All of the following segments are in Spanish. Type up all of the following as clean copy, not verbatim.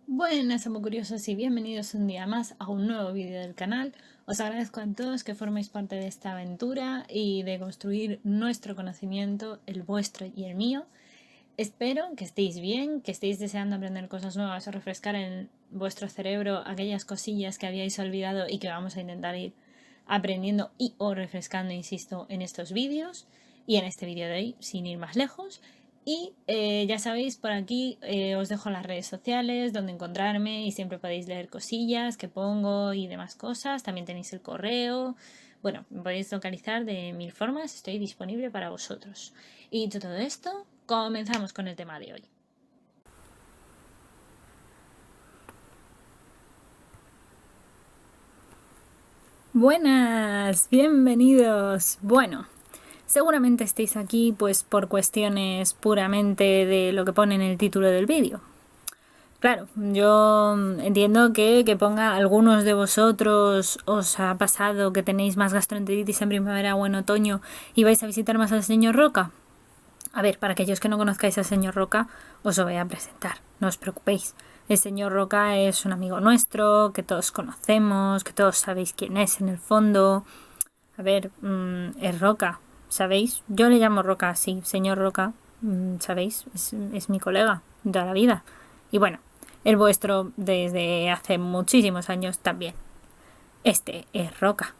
Buenas, amo curiosos, y bienvenidos un día más a un nuevo vídeo del canal. Os agradezco a todos que forméis parte de esta aventura y de construir nuestro conocimiento, el vuestro y el mío. Espero que estéis bien, que estéis deseando aprender cosas nuevas o refrescar en vuestro cerebro aquellas cosillas que habíais olvidado y que vamos a intentar ir aprendiendo y o refrescando, insisto, en estos vídeos y en este vídeo de hoy, sin ir más lejos. Y ya sabéis, por aquí os dejo las redes sociales donde encontrarme y siempre podéis leer cosillas que pongo y demás cosas. También tenéis el correo. Bueno, me podéis localizar de mil formas, estoy disponible para vosotros. Y dicho todo esto, comenzamos con el tema de hoy. Buenas, bienvenidos. Bueno, seguramente estéis aquí pues por cuestiones puramente de lo que pone en el título del vídeo. Claro, yo entiendo que ponga algunos de vosotros os ha pasado que tenéis más gastroenteritis en primavera o en otoño y vais a visitar más al señor Roca. A ver, para aquellos que no conozcáis al señor Roca, os lo voy a presentar, no os preocupéis. El señor Roca es un amigo nuestro, que todos conocemos, que todos sabéis quién es en el fondo. A ver, es Roca, ¿sabéis? Yo le llamo Roca así, señor Roca, ¿sabéis? Es mi colega de toda la vida. Y bueno, el vuestro desde hace muchísimos años también. Este es Roca.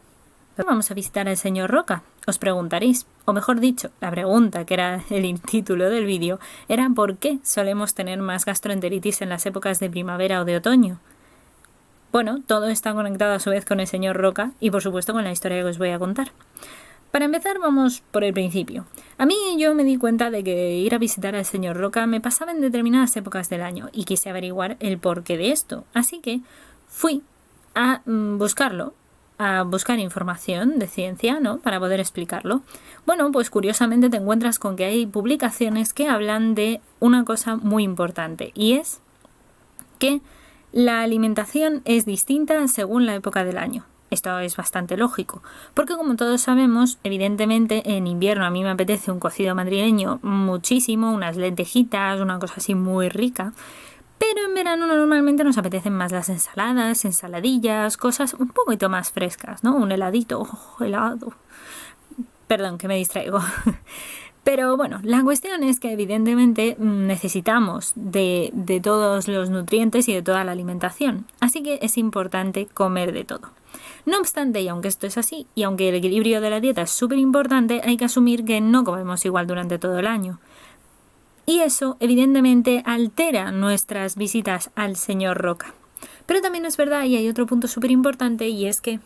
Vamos a visitar al señor Roca, os preguntaréis, o mejor dicho, la pregunta que era el título del vídeo era ¿por qué solemos tener más gastroenteritis en las épocas de primavera o de otoño? Bueno, todo está conectado a su vez con el señor Roca y por supuesto con la historia que os voy a contar. Para empezar vamos por el principio. A mí yo me di cuenta de que ir a visitar al señor Roca me pasaba en determinadas épocas del año y quise averiguar el porqué de esto, así que fui a buscarlo, a buscar información de ciencia, ¿no? Para poder explicarlo. Bueno, pues curiosamente te encuentras con que hay publicaciones que hablan de una cosa muy importante y es que la alimentación es distinta según la época del año. Esto es bastante lógico, porque como todos sabemos, evidentemente en invierno a mí me apetece un cocido madrileño muchísimo, unas lentejitas, una cosa así muy rica, pero en verano normalmente nos apetecen más las ensaladas, ensaladillas, cosas un poquito más frescas, ¿no? Un heladito, helado. Perdón, que me distraigo. Pero bueno, la cuestión es que evidentemente necesitamos de todos los nutrientes y de toda la alimentación, así que es importante comer de todo. No obstante, y aunque esto es así, y aunque el equilibrio de la dieta es súper importante, hay que asumir que no comemos igual durante todo el año. Y eso evidentemente altera nuestras visitas al señor Roca. Pero también es verdad, y hay otro punto súper importante, y es que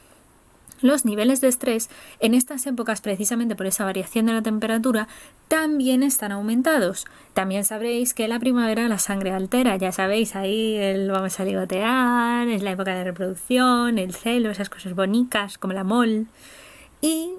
los niveles de estrés en estas épocas, precisamente por esa variación de la temperatura, también están aumentados. También sabréis que en la primavera la sangre altera, ya sabéis, ahí vamos a ligotear, es la época de reproducción, el celo, esas cosas bonitas como la mol. Y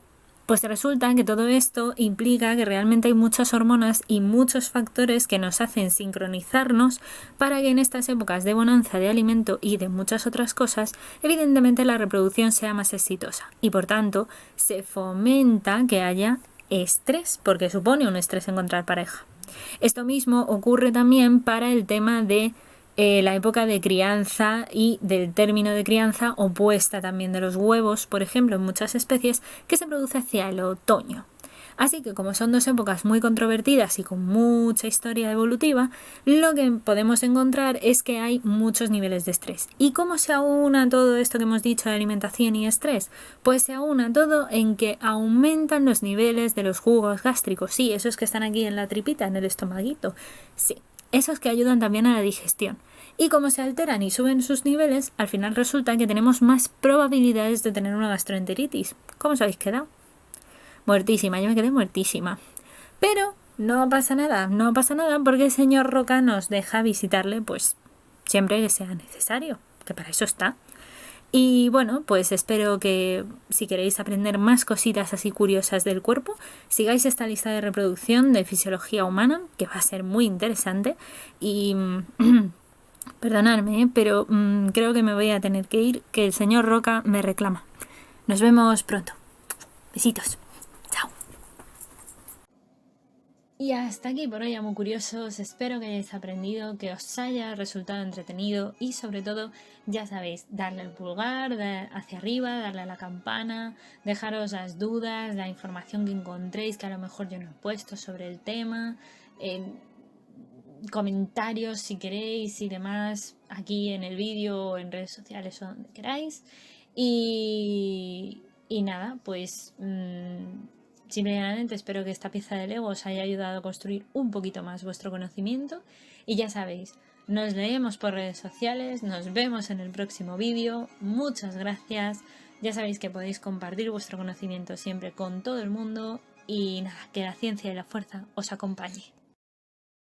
pues resulta que todo esto implica que realmente hay muchas hormonas y muchos factores que nos hacen sincronizarnos para que en estas épocas de bonanza de alimento y de muchas otras cosas, evidentemente la reproducción sea más exitosa y por tanto se fomenta que haya estrés, porque supone un estrés encontrar pareja. Esto mismo ocurre también para el tema de la época de crianza y del término de crianza opuesta también de los huevos, por ejemplo, en muchas especies, que se produce hacia el otoño. Así que como son dos épocas muy controvertidas y con mucha historia evolutiva, lo que podemos encontrar es que hay muchos niveles de estrés. ¿Y cómo se aúna todo esto que hemos dicho de alimentación y estrés? Pues se aúna todo en que aumentan los niveles de los jugos gástricos. Sí, esos que están aquí en la tripita, en el estomaguito. Sí, esos que ayudan también a la digestión. Y como se alteran y suben sus niveles, al final resulta que tenemos más probabilidades de tener una gastroenteritis. ¿Cómo os habéis quedado? Muertísima, yo me quedé muertísima. Pero no pasa nada porque el señor Roca nos deja visitarle pues siempre que sea necesario, que para eso está. Y bueno, pues espero que si queréis aprender más cositas así curiosas del cuerpo, sigáis esta lista de reproducción de fisiología humana, que va a ser muy interesante. Y perdonadme, pero creo que me voy a tener que ir, que el señor Roca me reclama. Nos vemos pronto. Besitos. Chao. Y hasta aquí por hoy, amo curiosos. Espero que hayáis aprendido, que os haya resultado entretenido y sobre todo, ya sabéis, darle al pulgar hacia arriba, darle a la campana, dejaros las dudas, la información que encontréis que a lo mejor yo no he puesto sobre el tema, comentarios si queréis y demás aquí en el vídeo o en redes sociales o donde queráis. Y nada, pues simplemente espero que esta pieza de Lego os haya ayudado a construir un poquito más vuestro conocimiento. Y ya sabéis, nos leemos por redes sociales, nos vemos en el próximo vídeo. Muchas gracias. Ya sabéis que podéis compartir vuestro conocimiento siempre con todo el mundo. Y nada, que la ciencia y la fuerza os acompañe.